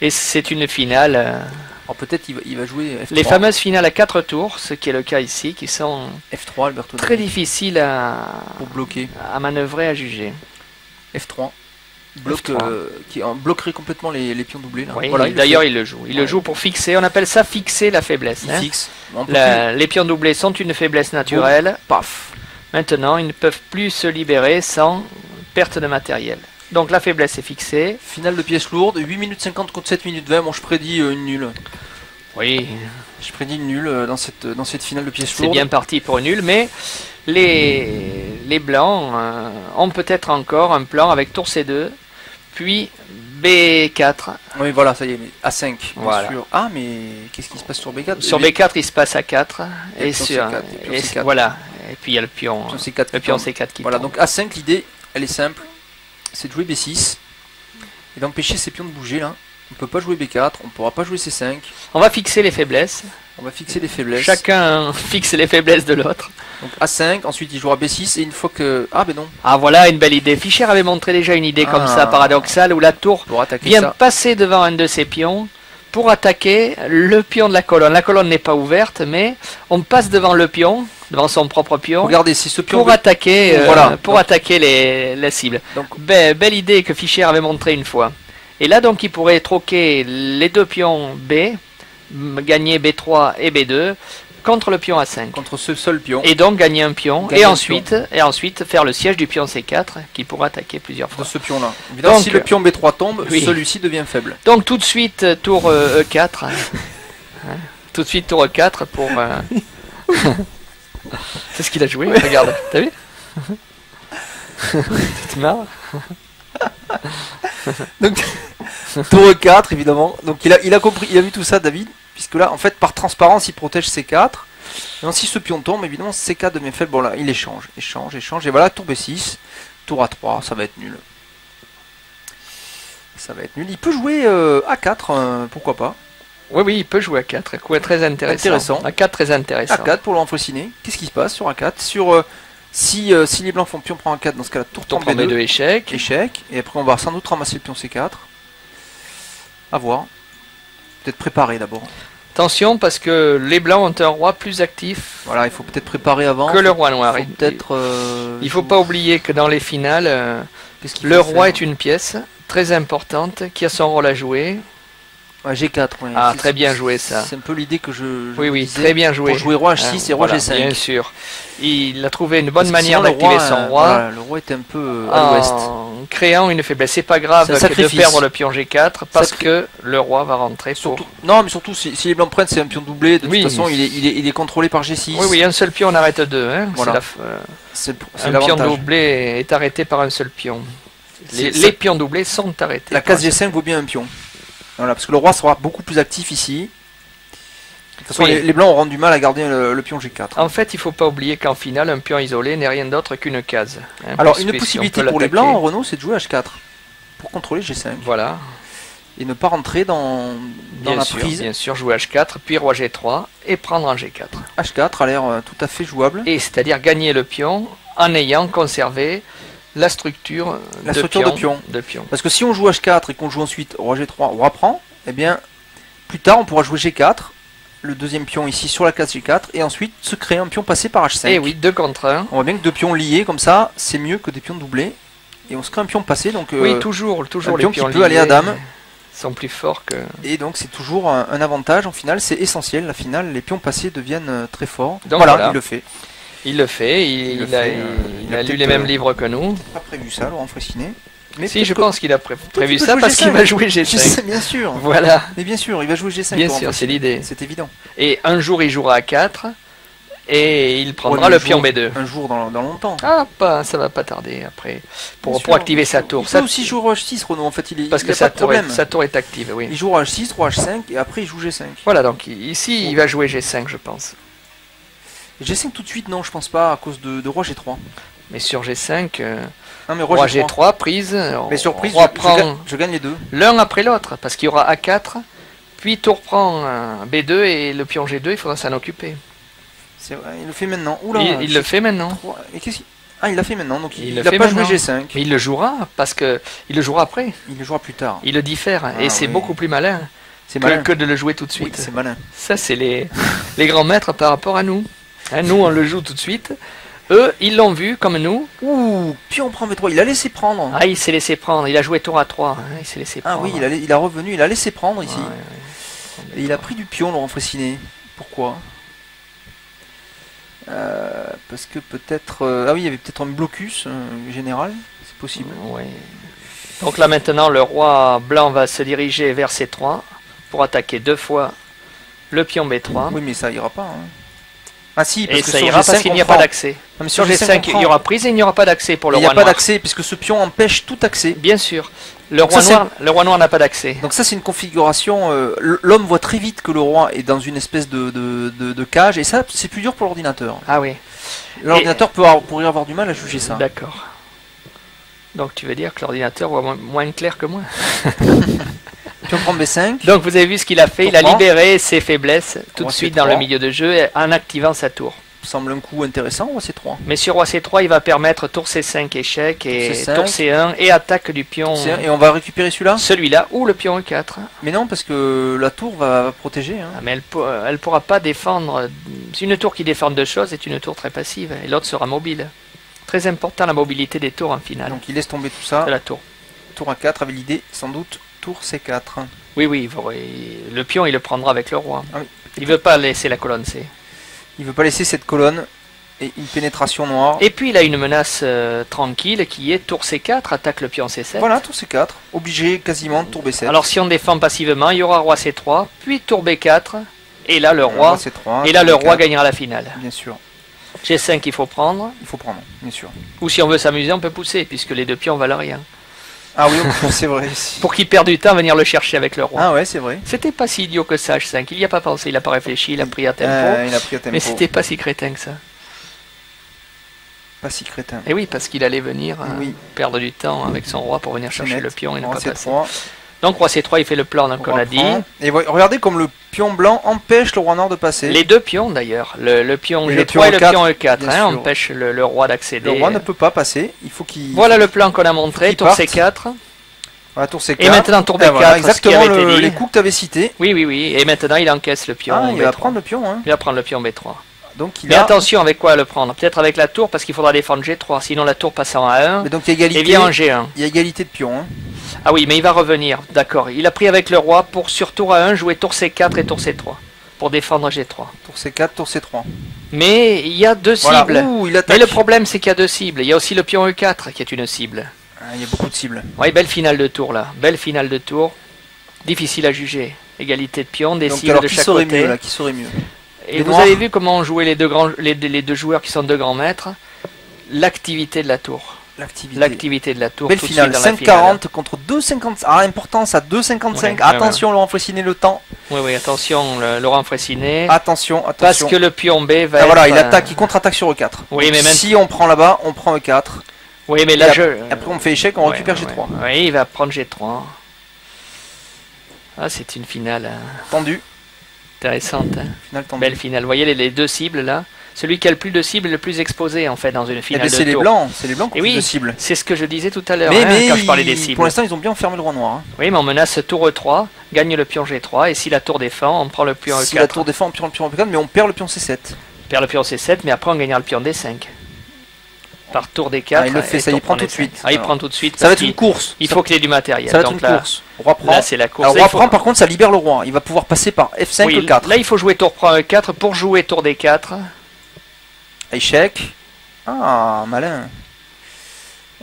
E: Et c'est une finale.
F: Alors peut-être il va jouer F3.
E: Les fameuses finales à 4 tours, ce qui est le cas ici, qui sont
F: F3, Alberto
E: très difficiles
F: pour bloquer,
E: à manœuvrer, à juger.
F: F3. Qui bloquerait complètement les pions doublés. Là.
E: Oui, voilà, d'ailleurs il le joue. Il le joue pour fixer, on appelle ça fixer la faiblesse.
F: Il fixe.
E: Les pions doublés sont une faiblesse naturelle.
F: Paf.
E: Maintenant, ils ne peuvent plus se libérer sans perte de matériel. Donc la faiblesse est fixée.
F: Finale de pièces lourdes, 8 minutes 50 contre 7 minutes 20. Bon, je prédis une nulle.
E: Oui.
F: Je prédis une nulle dans cette finale de pièces lourdes.
E: C'est bien parti pour une nulle, mais les blancs ont peut-être encore un plan avec tour C2, puis B4.
F: Oui, voilà, ça y est, A5, bien
E: voilà.
F: sûr. Ah, mais qu'est-ce qui se passe sur B4?
E: Sur B4, il se passe A4. Et sur
F: C4.
E: Voilà. Et puis il y a le pion C4 qui
F: voilà,
E: tombe.
F: donc A5, l'idée, elle est simple. C'est de jouer B6 et d'empêcher ces pions de bouger là. On ne peut pas jouer B4, on ne pourra pas jouer C5.
E: On va fixer les faiblesses. Chacun fixe les faiblesses de l'autre.
F: Donc A5, ensuite il jouera B6 et une fois que... Ah ben non.
E: Ah voilà une belle idée. Fischer avait montré déjà une idée comme ça, paradoxale, où la tour vient passer devant un de ses pions pour attaquer le pion de la colonne. La colonne n'est pas ouverte, mais on passe devant le pion, devant son propre pion.
F: Regardez, si ce pion
E: pour attaquer, attaquer les cibles. Donc, belle idée que Fischer avait montré une fois. Et là donc il pourrait troquer les deux pions B, gagner B3 et B2 contre le pion A5.
F: Contre ce seul pion.
E: Et donc gagner un pion.
F: Gagner
E: Et
F: un
E: ensuite faire le siège du pion C4 qui pourra attaquer plusieurs fois.
F: De ce pion-là. Évidemment,
E: Donc,
F: si le pion B3 tombe,
E: oui.
F: celui-ci devient faible.
E: Donc tout de suite, tour E4. Tout de suite, tour E4 pour... C'est ce qu'il a joué, regarde. T'as vu? Tu te marres?
F: Donc, tour E4, évidemment. Donc il a compris, il a vu tout ça, David. Puisque là, en fait, par transparence, il protège C4. Et donc, si ce pion tombe, évidemment, C4 devient faible. Bon, là, il échange. Et voilà, tour B6. Tour A3, ça va être nul. Ça va être nul. Il peut jouer A4, pourquoi pas.
E: Oui, il peut jouer A4. Coup très intéressant. A4 très intéressant.
F: A4 pour l'enfant ciné. Qu'est-ce qui se passe sur A4? Sur si les blancs font pion prend A4, dans ce cas-là, tour prend
E: B2, échec.
F: Et après, on va sans doute ramasser le pion C4. À voir. Peut-être préparer d'abord.
E: Attention parce que les blancs ont un roi plus actif.
F: Voilà, il faut peut-être préparer avant.
E: Que le roi noir. Il faut pas oublier que dans les finales, le roi est une pièce très importante qui a son rôle à jouer.
F: Ouais, G4. Ouais.
E: Ah, très bien joué ça.
F: C'est un peu l'idée que je
E: oui,
F: disais,
E: très bien joué.
F: Pour jouer roi H6 et roi G5.
E: Bien sûr. Il a trouvé une bonne manière d'activer son roi.
F: Voilà, le roi est un peu à l'ouest.
E: En créant une faiblesse. C'est pas grave de perdre le pion G4 parce que le roi va rentrer
F: surtout, Non, mais surtout si les blancs prennent, c'est un pion doublé. De toute façon, il est contrôlé par G6.
E: Oui, un seul pion on arrête deux. Hein.
F: Voilà.
E: Un pion doublé est arrêté par un seul pion. Les pions doublés sont arrêtés.
F: La case G5 vaut bien un pion. Voilà, parce que le roi sera beaucoup plus actif ici. De toute façon, les blancs auront du mal à garder le pion G4.
E: En fait, il ne faut pas oublier qu'en finale, un pion isolé n'est rien d'autre qu'une case. Hein,
F: alors, une possibilité pour les blancs, Renaud, c'est de jouer H4 pour contrôler G5.
E: Voilà.
F: Et ne pas rentrer dans la prise.
E: Bien sûr, jouer H4, puis roi G3 et prendre un G4.
F: H4 a l'air tout à fait jouable.
E: Et c'est-à-dire gagner le pion en ayant conservé la structure de pion.
F: Parce que si on joue H4 et qu'on joue ensuite roi G3, roi prend, eh bien, plus tard on pourra jouer G4, le deuxième pion ici sur la case G4, et ensuite se créer un pion passé par H5.
E: Et oui, 2 contre 1.
F: On voit bien que 2 pions liés comme ça, c'est mieux que des pions doublés. Et on se crée un pion passé, donc
E: oui, toujours
F: un
E: les
F: pion
E: pions
F: qui peut aller à dame.
E: Sont plus forts que...
F: Et donc c'est toujours un avantage en finale, c'est essentiel. La finale, les pions passés deviennent très forts.
E: Donc
F: voilà, il le fait.
E: Il le fait, il a lu les mêmes livres que nous.
F: Pas prévu ça, Laurent Fraissinet.
E: Mais si, je pense qu'il a prévu ça parce qu'il va jouer G5.
F: Bien sûr.
E: Voilà.
F: Mais bien sûr, il va jouer G5.
E: Bien sûr, c'est l'idée.
F: C'est évident.
E: Et un jour, il jouera A4 et il prendra le pion B2.
F: Un jour dans longtemps.
E: Ah, ça va pas tarder après. Pour activer sa tour.
F: Il peut aussi jouer roi H6, Renaud. En fait,
E: parce que sa tour est active, oui.
F: Il joue roi H6, roi H5 et après il joue G5.
E: Voilà, donc ici, il va jouer G5, je pense.
F: G5 tout de suite, non, je pense pas, à cause de roi G3.
E: Mais sur G5,
F: non, mais
E: roi G3, prise.
F: Mais sur prise, je gagne les deux.
E: L'un après l'autre, parce qu'il y aura A4, puis tour prend B2 et le pion G2, il faudra s'en occuper.
F: C'est vrai, il le fait maintenant. Oula,
E: il le fait maintenant.
F: Et il l'a fait maintenant, donc il n'a
E: pas
F: joué G5.
E: Mais il le jouera, parce que il le jouera après.
F: Il le jouera plus tard.
E: Il le diffère, et c'est beaucoup plus malin que de le jouer tout de suite.
F: Oui, c'est malin.
E: Ça, c'est les grands maîtres par rapport à nous. Hein, nous, on le joue tout de suite. Eux, ils l'ont vu comme nous.
F: Ouh, puis on prend V3. Il a laissé prendre.
E: Ah, il s'est laissé prendre. Il a joué tour à 3. Hein, il s'est laissé prendre.
F: Ah oui, il a revenu. Il a laissé prendre ici. Et il a pris du pion, Laurent Fraissinet. Pourquoi parce que peut-être... ah oui, il y avait peut-être un blocus général. C'est possible.
E: Oui. Donc là, maintenant, le roi blanc va se diriger vers C3 pour attaquer 2 fois le pion B3.
F: Oui, mais ça ira pas. Hein. Ah si, parce
E: et
F: que
E: ça
F: sur
E: ira
F: G5,
E: parce qu'il n'y a pas d'accès.
F: Sur
E: G5, il y aura prise et il n'y aura pas d'accès pour le roi noir.
F: Il n'y a pas d'accès puisque ce pion empêche tout accès.
E: Bien sûr. Le roi noir n'a pas d'accès.
F: Donc ça c'est une configuration, l'homme voit très vite que le roi est dans une espèce de cage et ça c'est plus dur pour l'ordinateur.
E: Ah oui.
F: L'ordinateur pourrait avoir du mal à juger ça.
E: D'accord. Donc tu veux dire que l'ordinateur voit moins clair que moi.
F: Pion prend B5.
E: Donc vous avez vu ce qu'il a fait, il a libéré ses faiblesses tout de suite dans le milieu de jeu en activant sa tour.
F: Semble un coup intéressant, roi C3.
E: Mais sur roi C3, il va permettre tour C5 échec et tour C1 et attaque du pion.
F: Et on va récupérer celui-là.
E: Celui-là ou le pion E4.
F: Mais non, parce que la tour va protéger. Hein.
E: Ah, mais elle pourra pas défendre. Une tour qui défend 2 choses est une tour très passive et l'autre sera mobile. Très important la mobilité des tours en finale.
F: Donc il laisse tomber tout ça.
E: De la tour.
F: Tour A4 avec l'idée sans doute tour C4.
E: Oui, le pion il le prendra avec le roi.
F: Ah oui.
E: Il veut pas laisser la colonne C.
F: Il veut pas laisser cette colonne et une pénétration noire.
E: Et puis il a une menace tranquille qui est tour C4, attaque le pion C7.
F: Voilà, tour C4, obligé quasiment de tour B7.
E: Alors si on défend passivement, il y aura roi C3, puis tour B4, et là le roi,
F: C3,
E: et là le roi gagnera la finale.
F: Bien sûr.
E: G5 il faut prendre.
F: Il faut prendre, bien sûr.
E: Ou si on veut s'amuser, on peut pousser, puisque les deux pions valent rien.
F: Ah oui, c'est vrai.
E: Pour qu'il perde du temps à venir le chercher avec le roi.
F: Ah ouais, c'est vrai.
E: C'était pas si idiot que ça, H5. Il n'y a pas pensé, il n'a pas réfléchi, il a pris à tempo.
F: Il a pris à tempo.
E: Mais c'était pas si crétin que ça.
F: Pas si crétin.
E: Et oui, parce qu'il allait venir perdre du temps avec son roi pour venir chercher le pion et ne pas passer. Donc roi C3, il fait le plan, donc on a dit.
F: Et regardez comme le pion blanc empêche le roi noir de passer.
E: Les deux pions d'ailleurs, le pion G3 et le pion E4 empêchent le roi d'accéder.
F: Le roi ne peut pas passer, il faut qu'il...
E: Voilà le plan qu'on a montré, tour C4.
F: Voilà, tour C4.
E: Et maintenant tour B4,
F: voilà, exactement les coups que tu avais cités.
E: Oui, oui, oui, et maintenant il encaisse le pion
F: Ah, il va
E: B3.
F: prendre le pion, hein.
E: Il va prendre le pion B3.
F: Donc,
E: mais attention avec quoi le prendre. Peut-être avec la tour, parce qu'il faudra défendre G3, sinon la tour passe en A1
F: mais donc, il y a égalité,
E: et vient en G1.
F: Il y a égalité de pions. Hein.
E: Ah oui, mais il va revenir, d'accord. Il a pris avec le roi pour sur tour A1 jouer tour C4 et tour C3, pour défendre G3.
F: Tour C4, tour C3.
E: Mais il y a deux cibles.
F: Ouh,
E: mais le problème c'est qu'il y a deux cibles. Il y a aussi le pion E4 qui est une cible.
F: Ah, il y a beaucoup de cibles.
E: Oui, belle finale de tour là. Belle finale de tour. Difficile à juger. Égalité de pions, des
F: donc,
E: cibles
F: alors,
E: de
F: qui
E: chaque
F: saurait
E: côté.
F: Mieux, là, qui saurait mieux
E: Et vous avez vu comment ont joué les deux joueurs qui sont deux grands maîtres. L'activité de la tour. L'activité de la tour.
F: Belle finale, 5,40 contre 2,50. Ah, important ça, 2,55. Ouais, attention, Laurent Fraissinet, le temps.
E: Oui, oui, attention, Laurent Fraissinet.
F: Attention.
E: Parce que le pion B va être...
F: Voilà, il attaque, il contre-attaque sur E4.
E: Oui,
F: donc,
E: mais même...
F: si on prend là-bas, on prend E4.
E: Oui, mais là,
F: après, on fait échec, on récupère G3.
E: Oui, il va prendre G3. Ah, c'est une finale
F: tendue.
E: Intéressante. Hein.
F: Finale tendue.
E: Belle finale. Vous voyez les deux cibles là. Celui qui a le plus de cibles est le plus exposé en fait dans une finale de tour.
F: C'est les blancs qui ont plus de cibles.
E: C'est ce que je disais tout à l'heure
F: quand
E: je parlais des cibles.
F: Pour l'instant, ils ont bien enfermé le roi noir. Hein.
E: Oui, mais on menace tour E3, gagne le pion G3 et si la tour défend, on prend le pion E4.
F: Si la tour défend, on prend le pion E4, mais on perd le pion C7.
E: On perd le pion C7, mais après on gagnera le pion D5. Par tour D4.
F: Ah, il le fait, ça il prend tout de suite.
E: Ah, il prend tout de suite.
F: Ça va être une course.
E: Il faut qu'il ait du matériel.
F: Ça va être une course. Roi prend.
E: Là, c'est la course.
F: Alors, roi prend, par contre, ça libère le roi. Il va pouvoir passer par F5
E: oui,
F: E4.
E: Là, il faut jouer tour prend E4 pour jouer tour D4.
F: Échec. Ah, malin.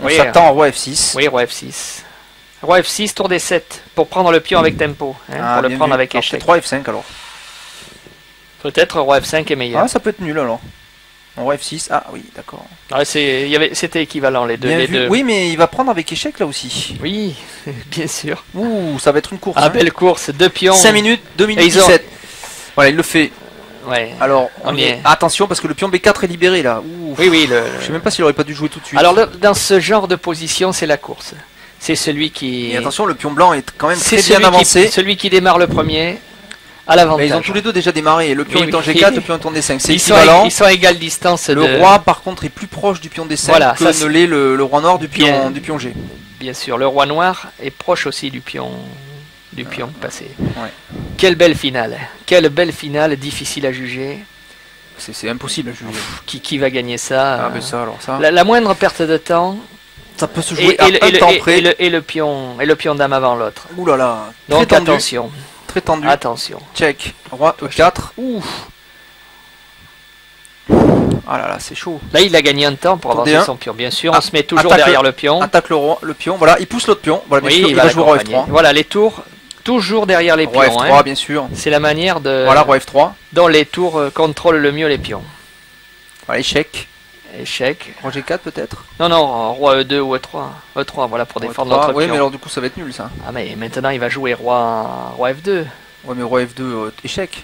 F: On s'attend à roi F6.
E: Oui, roi F6. Roi F6, tour D7 pour prendre le pion avec tempo. Pour le prendre avec échec.
F: 3 F5 alors.
E: Peut-être roi F5 est meilleur.
F: Ah, ça peut être nul alors. Roi F6, ah oui, d'accord.
E: Ah, c'était équivalent les deux.
F: Oui, mais il va prendre avec échec là aussi.
E: Oui, bien sûr.
F: Ouh, ça va être une course.
E: Ah, belle course, deux pions.
F: 5 minutes, 2 minutes 17. Voilà, il le fait.
E: Ouais.
F: Alors, attention parce que le pion B4 est libéré là. Ouh.
E: Oui.
F: Je sais même pas s'il aurait pas dû jouer tout de suite.
E: Alors, dans ce genre de position, c'est la course. C'est celui qui.
F: Et attention, le pion blanc est quand même très bien avancé.
E: Celui qui démarre le premier. À l'avantage.
F: Ils ont tous les deux déjà démarré. Le pion est en G4, le pion est en D5. C'est équivalent.
E: Ils sont à égale distance.
F: Le roi, par contre, est plus proche du pion D5 que ne l'est le roi noir du pion G.
E: Bien sûr, le roi noir est proche aussi du pion passé. Ouais. Quelle belle finale. Quelle belle finale, difficile à juger.
F: C'est impossible à juger.
E: Qui va gagner ça?
F: Ah, mais ça, alors ça.
E: La moindre perte de temps.
F: Ça peut se jouer à un temps près.
E: Et le pion dame avant l'autre.
F: Ouh là là.
E: Donc attention.
F: Très tendu.
E: Attention.
F: Check. Roi E4. Ouf. Ah là là, c'est chaud.
E: Là, il a gagné un temps pour avancer son pion. Bien sûr, on se met toujours derrière le pion.
F: Attaque le pion. Voilà, il pousse l'autre pion. Voilà, bien sûr,
E: il
F: va jouer roi F3.
E: Voilà, les tours, toujours derrière les pions.
F: Roi F3, bien sûr.
E: C'est la manière de.
F: Voilà, roi F3.
E: Dont les tours contrôlent le mieux les pions.
F: Voilà, échec.
E: Échec.
F: Roi G4 peut-être.
E: Non, roi E2 ou E3. E3, voilà, pour défendre notre pion.
F: Oui, mais alors du coup, ça va être nul ça.
E: Ah, mais maintenant, il va jouer roi F2.
F: Ouais, mais roi F2, échec.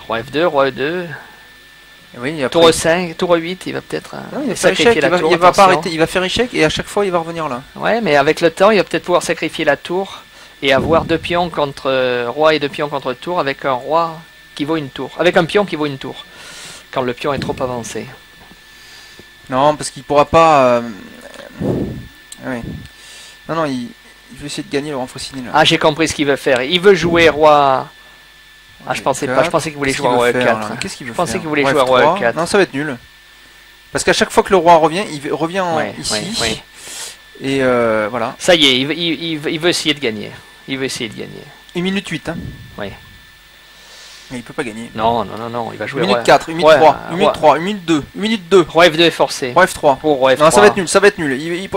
E: Roi F2, roi E2.
F: Oui,
E: après... Tour E5, tour E8, il va peut-être
F: sacrifier la tour. Il va pas arrêter, il va faire échec et à chaque fois, il va revenir là.
E: Ouais, mais avec le temps, il va peut-être pouvoir sacrifier la tour et avoir deux pions contre roi et deux pions contre tour avec un roi qui vaut une tour. Avec un pion qui vaut une tour. Quand le pion est trop avancé.
F: Non, parce qu'il pourra pas... Oui. Non, il veut essayer de gagner le renforcement là.
E: Ah, j'ai compris ce qu'il veut faire. Il veut jouer roi... Ah, je pensais pas. Je pensais qu'il voulait jouer roi E4.
F: Qu'est-ce qu'il veut
E: faire? Je pensais qu'il voulait jouer roi E4.
F: Non, ça va être nul. Parce qu'à chaque fois que le roi revient, il revient ici.
E: Oui.
F: Et voilà.
E: Ça y est, il veut essayer de gagner. Il veut essayer de gagner.
F: 1 minute 8. Hein.
E: Oui.
F: Mais il peut pas gagner.
E: Non, il va jouer.
F: Minute 4, minute 3, minute 3, minute 2, minute 2.
E: Roi F2 est forcé.
F: Roi F3.
E: Pour Roi F3.
F: Non, ça va être nul, Il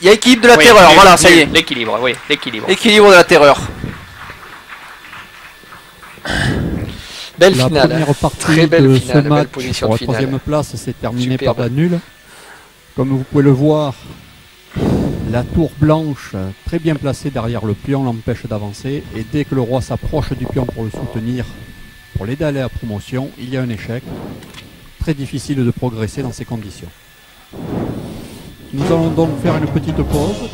F: y a équilibre de la terreur, voilà, ça y est.
E: L'équilibre, oui, l'équilibre.
F: Équilibre de la terreur.
E: Belle
D: la
E: finale.
D: Première partie
E: très belle
D: de
E: finale,
D: ce match
E: position
D: pour la
E: finale.
D: troisième place s'est terminée
E: Superbe.
D: par la nulle. Comme vous pouvez le voir, la tour blanche, très bien placée derrière le pion, l'empêche d'avancer. Et dès que le roi s'approche du pion pour le soutenir, pour l'aider à aller à la promotion, il y a un échec. Très difficile de progresser dans ces conditions. Nous allons donc faire une petite pause.